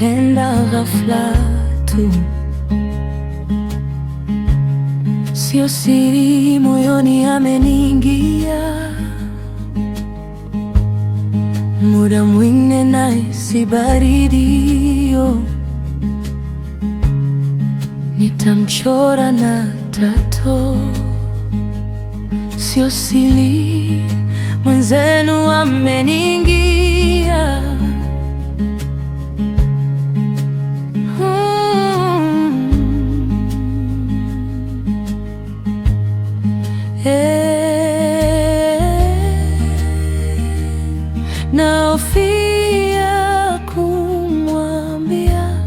Nilimpenda ghafla tu, sio siri, moyoni ameniingia. Muda mwingine nahisi baridi, nitamchora na tato. Sio siri, mwenzenu ameniingia. Naofia kumwambia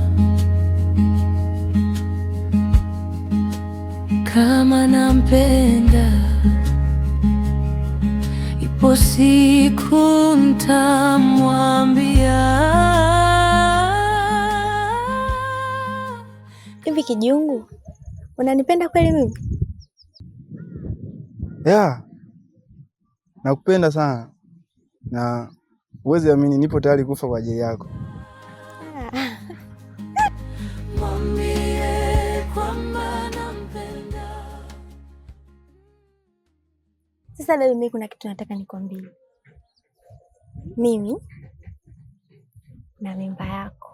kama nampenda, ipo siku nitamwambia. Hivi Kijungu, unanipenda kweli mimi? Yeah, nakupenda sana na uweze amini nipo tayari kufa kwa ajili yako. Sasa leo mimi kuna kitu nataka nikwambie. Mimi na mimba yako.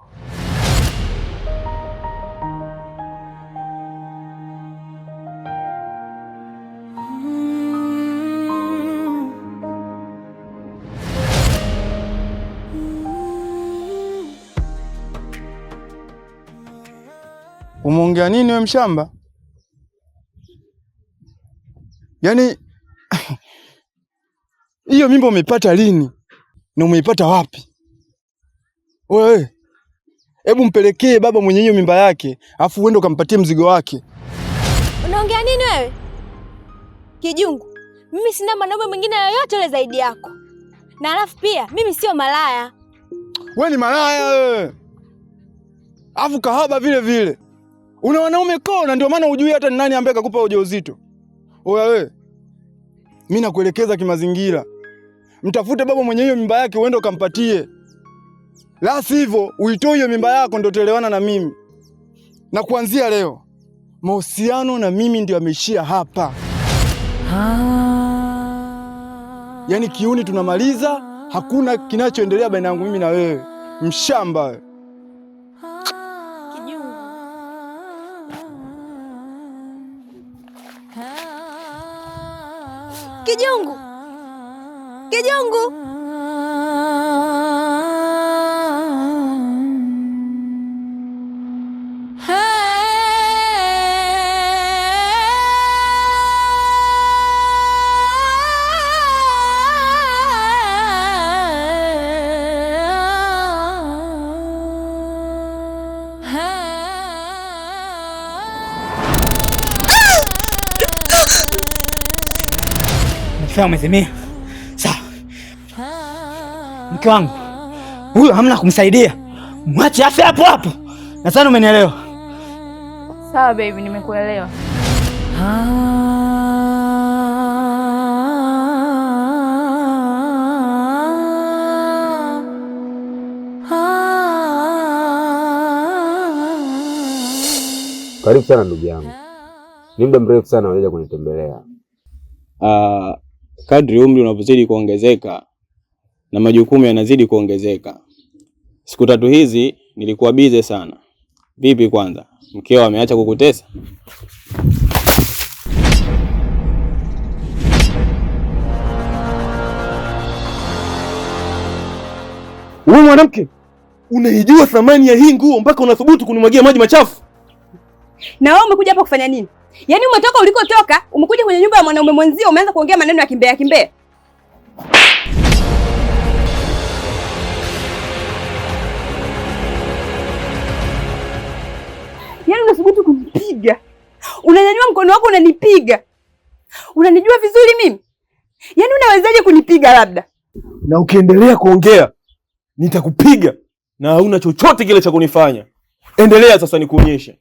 Umeongea nini we mshamba? Yaani hiyo mimba umeipata lini? Na umeipata wapi? Wewe, hebu mpelekee baba mwenye hiyo mimba yake, afu uende ukampatie mzigo wake. Unaongea nini wewe? Kijungu, mimi sina mwanaume mwingine yoyote yule zaidi yako. Na alafu pia mimi sio malaya. Wewe ni malaya wewe. Afu kahaba vile vile. Una wanaume kona, ndio maana hujui hata ni nani ambaye akakupa ujauzito. Oya wewe, mimi nakuelekeza kimazingira. Mtafute baba mwenye hiyo mimba yake uende ukampatie. La sivyo uitoe hiyo mimba yako ndio tuelewana na mimi. Na kuanzia leo mahusiano na mimi ndio yameishia hapa. Yaani kiuni tunamaliza, hakuna kinachoendelea baina yangu mimi na wewe. Mshamba wewe. Kijungu. Kijungu. Sawa, umezimia. Sawa. Mke wangu, huyo hamna kumsaidia. Mwache afe hapo hapo. Nadhani umenielewa. Sawa baby, nimekuelewa. Karibu sana ndugu yangu. Ni muda mrefu sana hujaja kunitembelea. Kadri umri unavyozidi kuongezeka na majukumu yanazidi kuongezeka. Siku tatu hizi nilikuwa bize sana. Vipi kwanza? Mkeo ameacha kukutesa? Wewe mwanamke, unaijua thamani ya hii nguo mpaka unathubutu kunimwagia maji machafu? Na wewe umekuja hapa kufanya nini? Yaani umetoka ulikotoka, umekuja kwenye nyumba ya mwanaume mwenzio, umeanza kuongea maneno ya kimbea kimbea. Yaani unathubutu kunipiga. Unanyanyua mkono wako unanipiga. Unanijua vizuri mimi? Yaani unawezaje kunipiga labda? Na ukiendelea kuongea nitakupiga na hauna chochote kile cha kunifanya. Endelea sasa nikuonyeshe.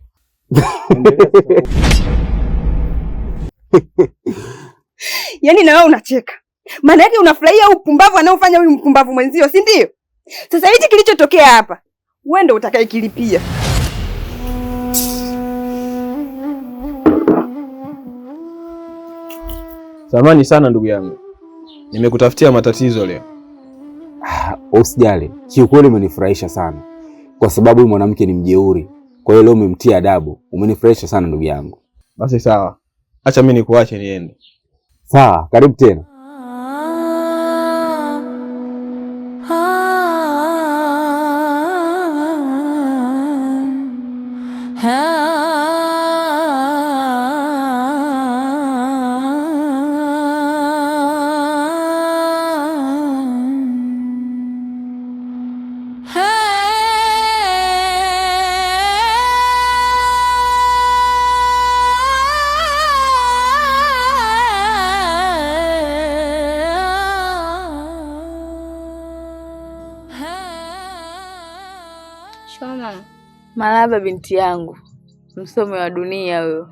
Yaani na wewe unacheka. Maana yake unafurahia upumbavu anaofanya huyu mpumbavu mwenzio, si ndio? Sasa hichi kilichotokea hapa. wewe ndio utakayekilipia. Samahani sana ndugu yangu, nimekutafutia matatizo leo. Usijali, kiukweli umenifurahisha sana kwa sababu huyu mwanamke ni mjeuri. Kwa hiyo leo umemtia adabu. Umenifurahisha sana ndugu yangu. Basi sawa, acha mimi nikuache niende. Sawa, karibu tena. Marahaba binti yangu, msomi wa dunia huyo.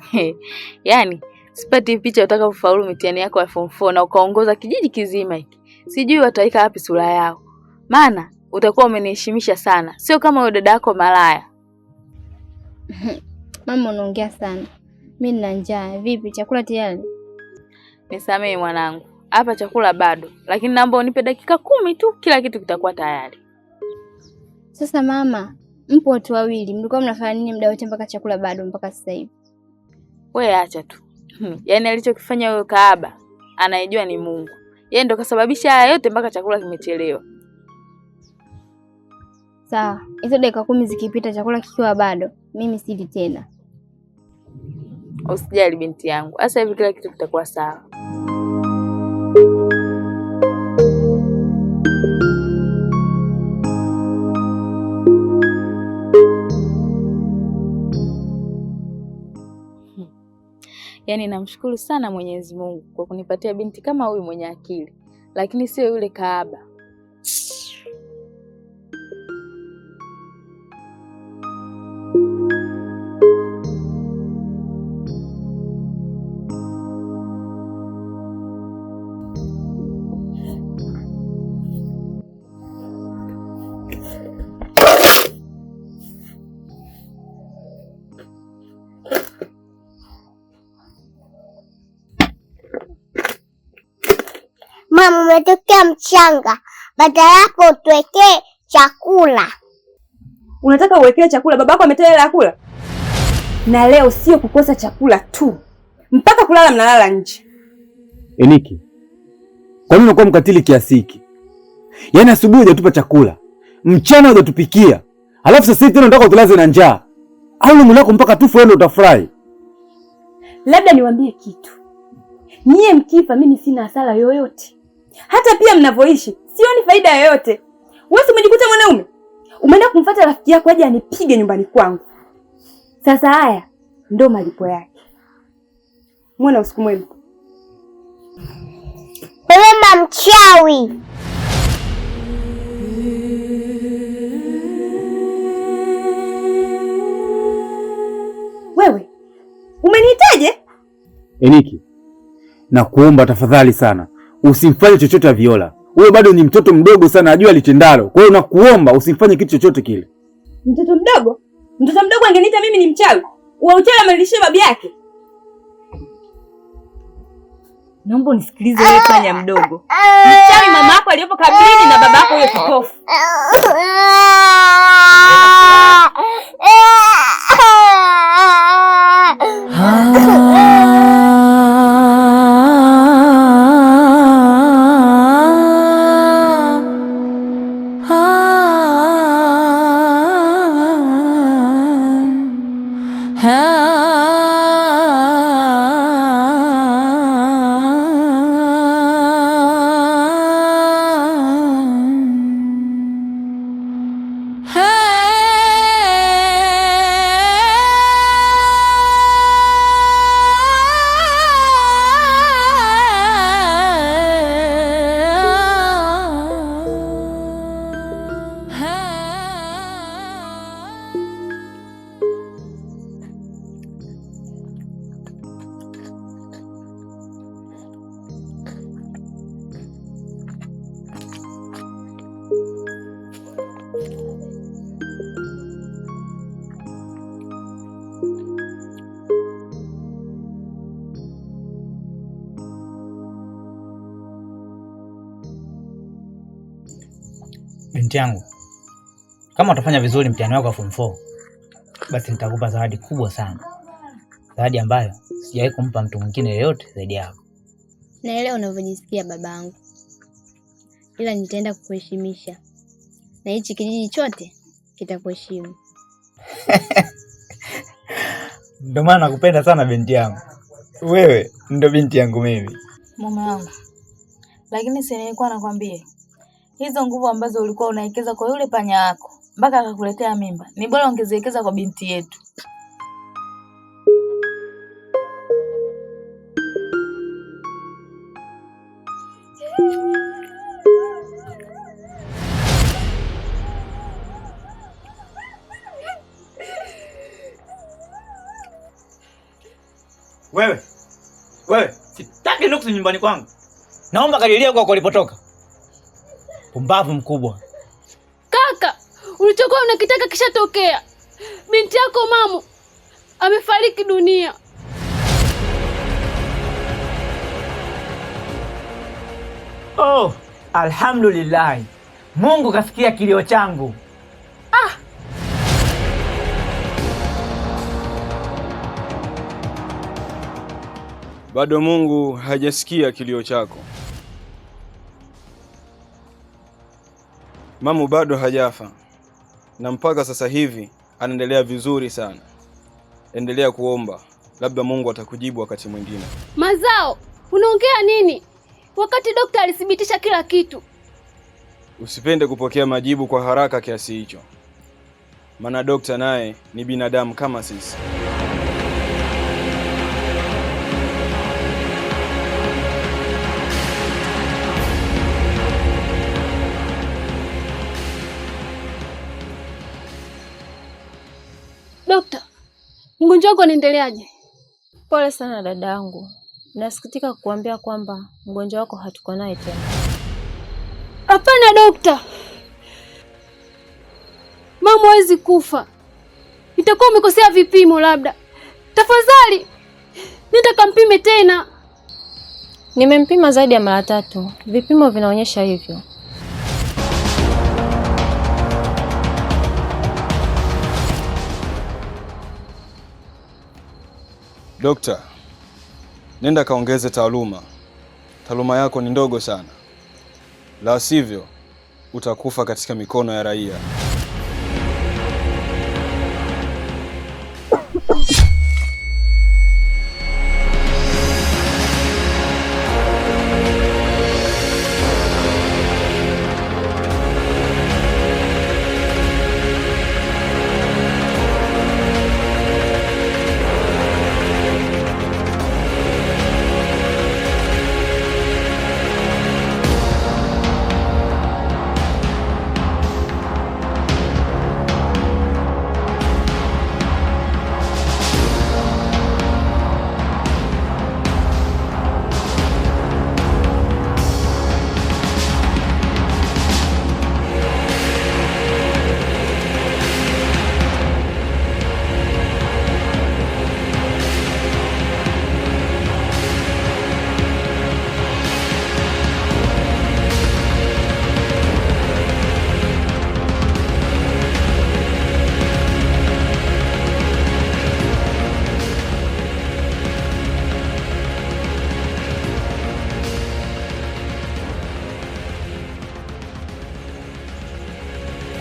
Yaani sipati picha utaka kufaulu mitihani yako ya form 4 na ukaongoza kijiji kizima hiki. Sijui wataika wapi sura yao. Maana utakuwa umeniheshimisha sana, sio kama yule dada yako malaya. Mama unaongea sana. Mimi nina njaa. Vipi chakula tayari? Nisamehe mwanangu. Hapa chakula bado, lakini naomba unipe dakika 10 tu kila kitu kitakuwa tayari. Sasa mama, mpo watu wawili, mlikuwa mnafanya nini muda wote mpaka chakula bado mpaka sasa hivi? Wewe acha tu. Yaani alichokifanya huyo kahaba anayejua ni Mungu. Yeye ndo kasababisha haya yote mpaka chakula kimechelewa. Sawa, hizo dakika 10 zikipita chakula kikiwa bado, mimi sili tena. Usijali binti yangu. Sasa hivi kila kitu kitakuwa sawa. Yaani namshukuru sana Mwenyezi Mungu kwa kunipatia binti kama huyu mwenye akili, lakini sio yule kahaba. Mama, umetokea mchanga, badala yako utuwekee chakula. Unataka uwekee chakula? Babako ametoa hela ya kula. Na leo sio kukosa chakula tu, mpaka kulala mnalala nje. Eniki, kwa nini unakuwa mkatili kiasi hiki? Yaani asubuhi hujatupa chakula, mchana hujatupikia, alafu sasa hivi tena unataka utulaze na njaa. Au ni mwanako mpaka tufu wewe utafurahi? Labda niwaambie kitu. Nyie mkifa mimi sina hasara yoyote. Hata pia mnavyoishi sioni faida yoyote. Wewe umejikuta mwanaume, umeenda kumfuata rafiki yako aje anipige nyumbani kwangu. Sasa haya ndo malipo yake. Mwana usiku mwema. Mama mchawi. Wewe umenihitaje? Eniki, na kuomba tafadhali sana usimfanye chochote ya Viola. Wewe bado ni mtoto mdogo sana, ajua alitendalo. Kwa hiyo nakuomba usimfanye kitu chochote kile. Mtoto mdogo? Mtoto mdogo angeniita mimi ni mchawi? Wa uchawi amelishia babi yake. Naomba unisikilize wewe panya mdogo. Mchawi mama yako aliyopo kabrini na baba yako huyo kipofu. Binti yangu, kama utafanya vizuri mtihani wako wa form 4, basi nitakupa zawadi kubwa sana. Zawadi ambayo sijawahi kumpa mtu mwingine yeyote zaidi yako. Naelewa unavyojisikia babangu, ila nitaenda kukuheshimisha na hichi kijiji chote kitakuheshimu. Ndio maana nakupenda sana binti yangu. Wewe ndio binti yangu mimi. Mume wangu, lakini si nilikuwa nakwambia hizo nguvu ambazo ulikuwa unawekeza kwa yule panya wako mpaka akakuletea mimba, ni bora ungeziwekeza kwa binti yetu. Wewe, sitaki nuksi nyumbani kwangu. Naomba kadilia kwa ulipotoka. Pumbavu mkubwa. Kaka, ulichokuwa unakitaka kishatokea. Binti yako Mamu amefariki dunia. Oh, alhamdulillah. Mungu kasikia kilio changu. Bado Mungu hajasikia kilio chako. Mamu bado hajafa, na mpaka sasa hivi anaendelea vizuri sana. Endelea kuomba, labda Mungu atakujibu wakati mwingine. Mazao, unaongea nini? Wakati daktari alithibitisha kila kitu. Usipende kupokea majibu kwa haraka kiasi hicho, maana daktari naye ni binadamu kama sisi. Dokta, mgonjwa wako anaendeleaje? Pole sana dadangu. Nasikitika kukuambia kwamba mgonjwa wako hatuko naye tena. Hapana dokta. Mama hawezi kufa. Itakuwa umekosea vipimo labda. Tafadhali, nenda kampime tena. Nimempima zaidi ya mara 3. Vipimo vinaonyesha hivyo. Dokta, nenda kaongeze taaluma. Taaluma yako ni ndogo sana. La sivyo, utakufa katika mikono ya raia.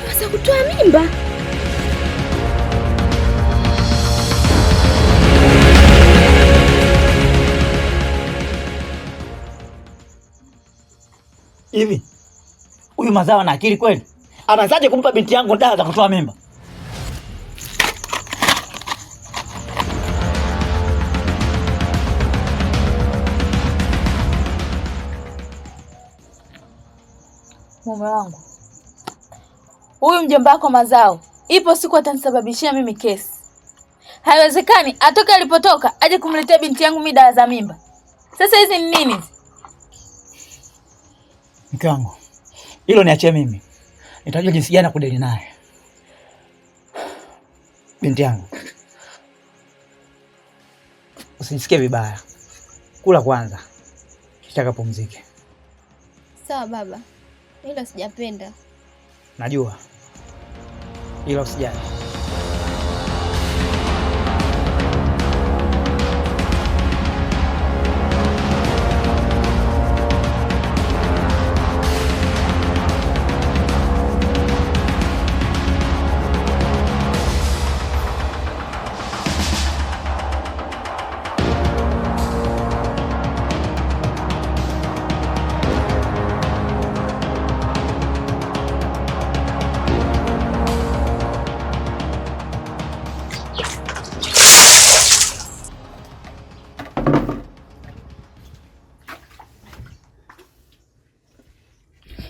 Sasa kutoa mimba? Hivi huyu Mazao ana akili kweli? Anaanzaje kumpa binti yangu dawa za kutoa mimba? Mume wangu, huyu mjomba wako Mazao ipo siku atanisababishia mimi kesi. Haiwezekani atoke alipotoka aje kumletea binti yangu mimi dawa za mimba. Sasa hizi ni nini? Mke wangu, hilo niachie mimi. Nitajua jinsi gani kudeli naye. Binti yangu, usijisikie vibaya. Kula kwanza, kisha kapumzike. Sawa baba, hilo sijapenda. Najua. Ila usijali.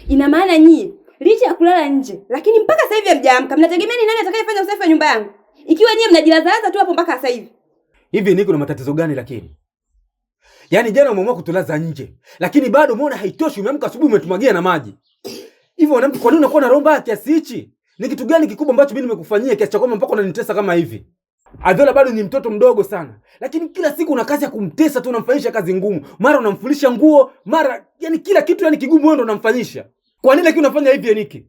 Ina maana nyie licha ya kulala nje, lakini mpaka sasa hivi hamjaamka. Mnategemea ni nani atakayefanya usafi wa nyumba yangu ikiwa nyie mnajilazalaza tu hapo mpaka sasa hivi? Hivi Niki, kuna matatizo gani lakini? Yaani jana umeamua kutulaza nje, lakini bado umeona haitoshi, umeamka asubuhi umetumagia na maji. Hivi wanamke, kwa nini unakuwa na roho mbaya kiasi hichi? Ni kitu gani kikubwa ambacho mimi nimekufanyia kiasi cha kwamba mpaka unanitesa kama hivi? Aviola bado ni mtoto mdogo sana, lakini kila siku una kazi ya kumtesa tu, unamfanyisha kazi ngumu. Mara unamfulisha nguo, mara yani kila kitu yani kigumu wewe ndo unamfanyisha. Kwa nini lakini unafanya hivi Niki?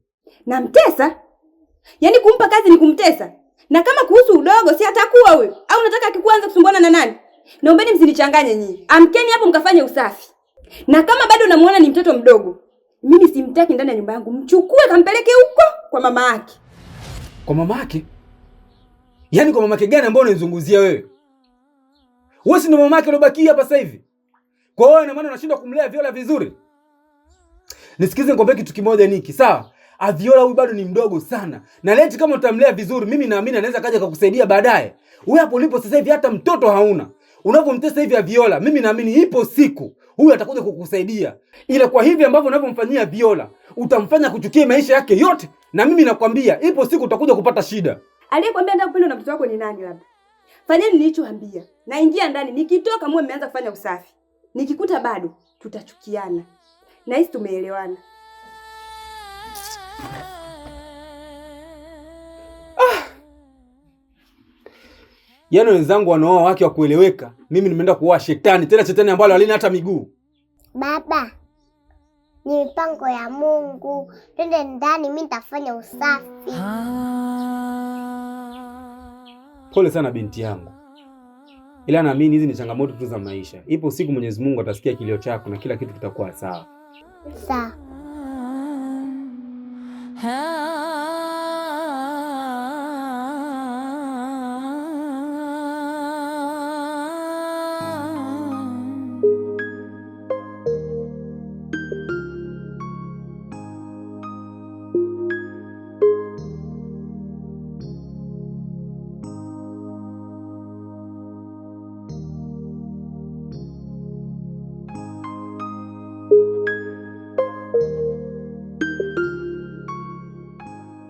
Namtesa? Yaani kumpa kazi ni kumtesa? Na kama kuhusu udogo si atakuwa wewe? Au unataka akikuanza kusumbana na nani? Naombeni msinichanganye nyinyi. Amkeni hapo mkafanye usafi. Na kama bado unamuona ni mtoto mdogo, mimi simtaki ndani ya nyumba yangu. Mchukue kampeleke huko kwa mama yake. Kwa mama yake? Yaani kwa mama yake gani ambao unazunguzia wewe? Wewe si ndo mama yake alobaki hapa sasa hivi? Kwa hiyo ina maana unashindwa kumlea Viola vizuri? Nisikize nikwambie kitu kimoja Niki, sawa? Aviola huyu bado ni mdogo sana. Na leti kama utamlea vizuri, mimi naamini anaweza kaja kukusaidia baadaye. Wewe hapo ulipo sasa hivi hata mtoto hauna. Unapomtesa hivi Viola, mimi naamini ipo siku huyu atakuja kukusaidia. Ila kwa hivi ambavyo unavyomfanyia Viola, utamfanya kuchukia maisha yake yote. Na mimi nakwambia ipo siku utakuja kupata shida. Aliyekwambia ndio kupenda na mtoto wako ni nani labda? Fanyeni nilichoambia. Naingia ndani, nikitoka mwe mmeanza kufanya usafi. Nikikuta bado tutachukiana. Na hisi tumeelewana. Yaani wenzangu wanaoa wake wa kueleweka, mimi nimeenda kuoa shetani, tena shetani ambalo halina hata miguu. Baba, ni mipango ya Mungu. Twende ndani, mimi nitafanya usafi. Pole sana binti yangu. Ila naamini hizi ni changamoto tu za maisha. Ipo siku Mwenyezi Mungu atasikia kilio chako na kila kitu kitakuwa sawa. Sawa.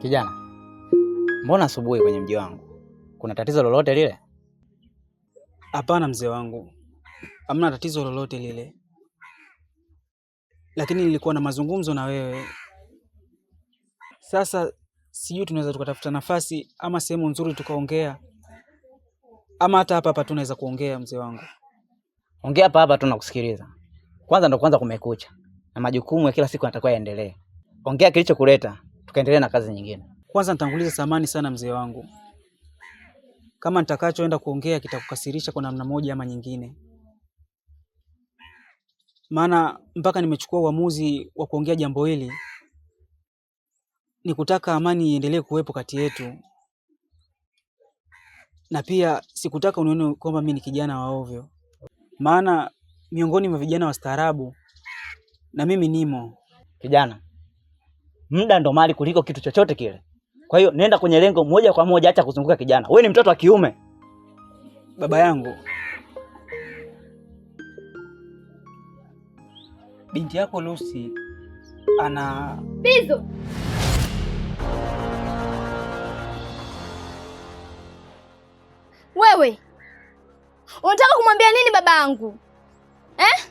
Kijana, mbona asubuhi kwenye mji wangu? Kuna tatizo lolote lile? Hapana mzee wangu, hamna tatizo lolote lile, lakini nilikuwa na mazungumzo na wewe. Sasa sijui tunaweza tukatafuta nafasi ama sehemu nzuri tukaongea, ama hata hapa tunaweza kuongea mzee wangu. Ongea hapa tunakusikiliza. Kwanza ndo kwanza kumekucha na majukumu ya kila siku yanatakiwa yaendelee. Ongea kilichokuleta, tukaendelea na kazi nyingine. Kwanza nitanguliza samani sana mzee wangu, kama nitakachoenda kuongea kitakukasirisha kwa namna moja ama nyingine, maana mpaka nimechukua uamuzi wa kuongea jambo hili ni kutaka amani iendelee kuwepo kati yetu, na pia sikutaka unione kwamba mimi ni kijana wa ovyo, maana miongoni mwa vijana wastaarabu na mimi nimo. Kijana, muda ndo mali kuliko kitu chochote kile. Kwa hiyo nenda kwenye lengo moja kwa moja, acha kuzunguka kijana. Wewe ni mtoto wa kiume. Baba yangu, binti yako Lucy ana Bizo. Wewe unataka kumwambia nini baba yangu eh?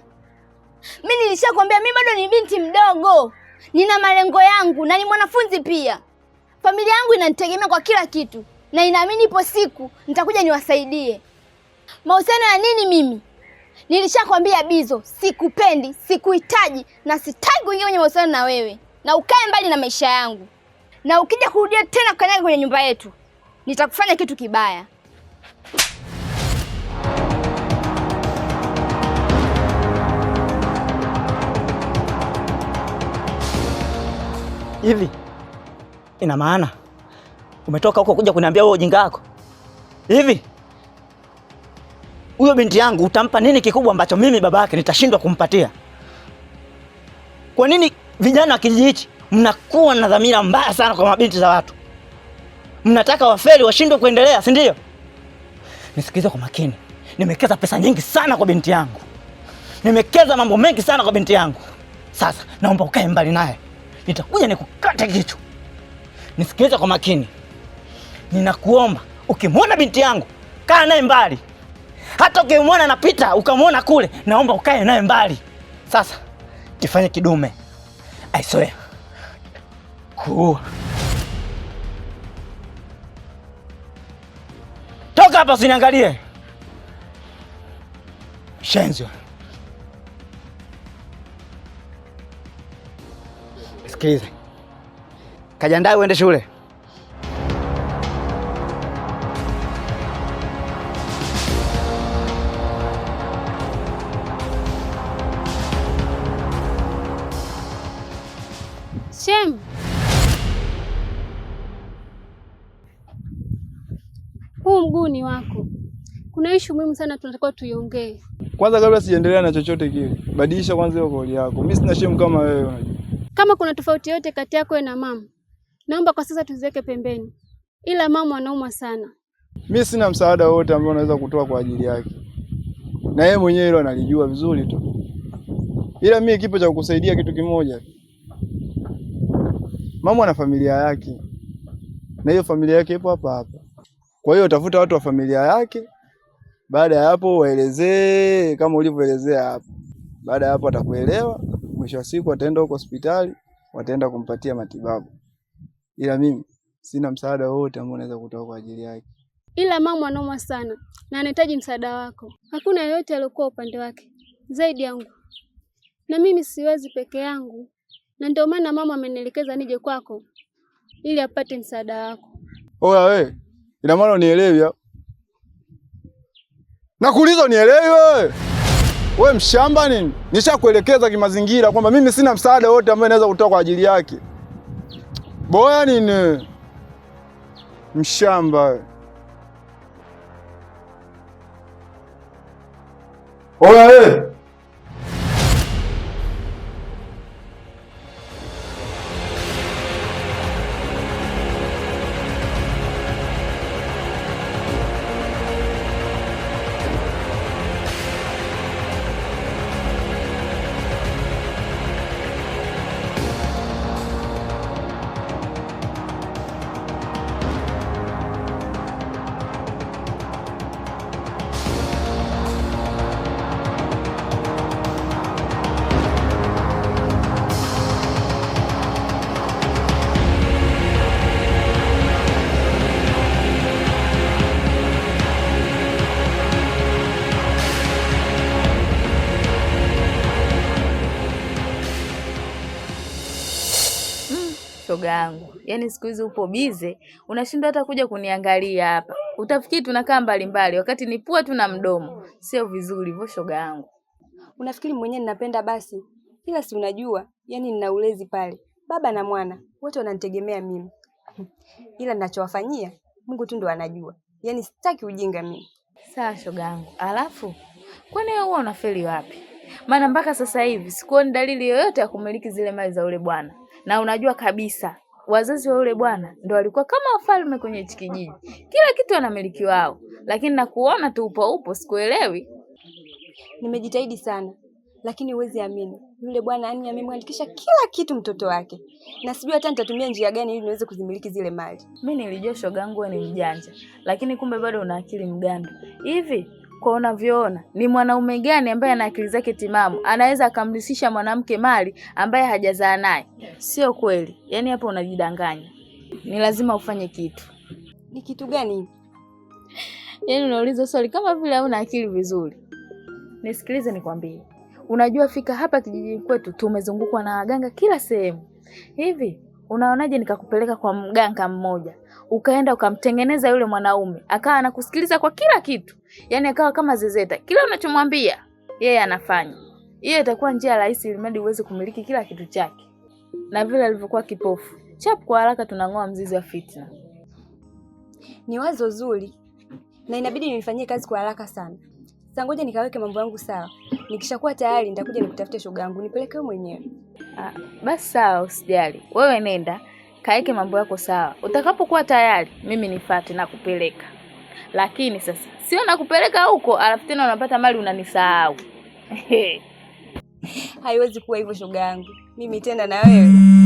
Mimi nilishakwambia mimi bado ni binti mdogo, nina malengo yangu na ni mwanafunzi pia. Familia yangu inanitegemea kwa kila kitu na inaamini ipo siku nitakuja niwasaidie. Mahusiano ya nini mimi? Nilishakwambia Bizo, sikupendi, sikuhitaji na sitaki kuingia kwenye mahusiano na wewe. Na ukae mbali na maisha yangu. na ukija kurudia tena kukanyaga kwenye nyumba yetu, nitakufanya kitu kibaya. Hivi ina maana umetoka huko kuja kuniambia wewe ujinga wako? Hivi huyo binti yangu utampa nini kikubwa ambacho mimi baba yake nitashindwa kumpatia? Kwa nini vijana wa kijiji hichi mnakuwa na dhamira mbaya sana kwa mabinti za watu? Mnataka wafeli washindwe kuendelea, si ndio? Nisikilize kwa makini. Nimekeza pesa nyingi sana kwa binti yangu. Nimekeza mambo mengi sana kwa binti yangu. Sasa naomba ukae mbali naye. Nitakuja nikukate kichwa. Nisikilize kwa makini. Ninakuomba ukimwona binti yangu kaa naye mbali. Hata ukimwona anapita ukamwona kule, naomba ukae naye mbali. Sasa jifanye kidume. I swear. Toka hapa usiniangalie. Shenzi. Sikiliza. Kajiandae uende shule. Shem. Huu mguu ni wako. Kuna issue muhimu sana tunatakiwa tuiongee. Kwanza kabla sijaendelea na chochote kile, badilisha kwanza hiyo kauli yako. Mimi sina shemu kama wewe unajua. Kama kuna tofauti yote kati yako na mama, naomba kwa sasa tuziweke pembeni. Ila mama anauma sana. Mimi sina msaada wote ambao naweza kutoa kwa ajili yake. Na yeye mwenyewe hilo analijua vizuri tu. Ila mimi kipo cha kukusaidia kitu kimoja. Mama ana familia yake. Na hiyo familia yake ipo hapa hapa. Kwa hiyo tafuta watu wa familia yake. Baada ya hapo waelezee kama ulivyoelezea hapo. Baada ya hapo atakuelewa. Mwisho wa siku ataenda huko hospitali, wataenda kumpatia matibabu. Ila mimi sina msaada wote ambao naweza kutoa kwa ajili yake. Ila mama anauma sana na anahitaji msaada wako. Hakuna yeyote aliyokuwa upande wake zaidi yangu. Na mimi siwezi peke yangu. Na ndio maana mama amenielekeza nije kwako ili apate msaada wako. Oya wewe, ina maana unielewi au? Nakuuliza unielewi wewe? Wewe mshamba nini? Nishakuelekeza kimazingira kwamba mimi sina msaada wote ambao naweza kutoa kwa ajili yake. Boya nini? Mshamba wewe. Oya wewe. Shoga yangu, yaani siku hizi upo bize, unashindwa hata kuja kuniangalia hapa. Utafikiri tunakaa mbali mbali wakati ni pua tu na mdomo. Sio vizuri hivyo shoga yangu. Unafikiri mwenyewe ninapenda basi? Ila si unajua, yaani nina ulezi pale. Baba na mwana wote wananitegemea mimi. Ila ninachowafanyia Mungu tu ndo anajua. Yaani sitaki ujinga mimi. Sawa shoga yangu. Alafu kwani wewe unafeli wapi? Maana mpaka sasa hivi sikuoni dalili yoyote ya kumiliki zile mali za ule bwana. Na unajua kabisa wazazi wa yule bwana ndio walikuwa kama wafalme kwenye kijiji. Kila kitu anamiliki wao. Lakini nakuona tu upo sikuelewi. Nimejitahidi sana. Lakini huwezi amini. Yule bwana yani amemwandikisha kila kitu mtoto wake. Na sijui hata nitatumia njia gani ili niweze kuzimiliki zile mali. Mimi nilijua shogangu wewe ni mjanja, lakini kumbe bado una akili mgando. Hivi kwa unavyoona ni mwanaume gani ambaye ana akili zake timamu anaweza akamlisisha mwanamke mali ambaye hajazaa naye? Sio kweli. Yaani hapo unajidanganya. Ni lazima ufanye kitu. Ni kitu gani? Yaani unauliza swali kama vile hauna akili vizuri. Nisikilize nikwambie. Unajua fika hapa kijijini kwetu tumezungukwa na waganga kila sehemu. Hivi Unaonaje nikakupeleka kwa mganga mmoja, ukaenda ukamtengeneza yule mwanaume, akawa anakusikiliza kwa kila kitu, yaani akawa kama zezeta, kila unachomwambia yeye anafanya. Hiyo itakuwa njia rahisi ili uweze kumiliki kila kitu chake. Na vile alivyokuwa kipofu, chap kwa haraka tunang'oa mzizi wa fitna. Ni wazo zuri na inabidi nilifanyie kazi kwa haraka sana. Sasa ngoja nikaweke mambo yangu sawa. Nikishakuwa tayari nitakuja nikutafutie shoga yangu nipeleke wewe mwenyewe. Basi sawa, usijali. Wewe nenda, kaeke mambo yako sawa. Utakapokuwa tayari, mimi nifuate na kupeleka. Lakini sasa, sio nakupeleka huko, alafu tena unapata mali unanisahau. Haiwezi kuwa hivyo shoga yangu. Mimi tena na wewe.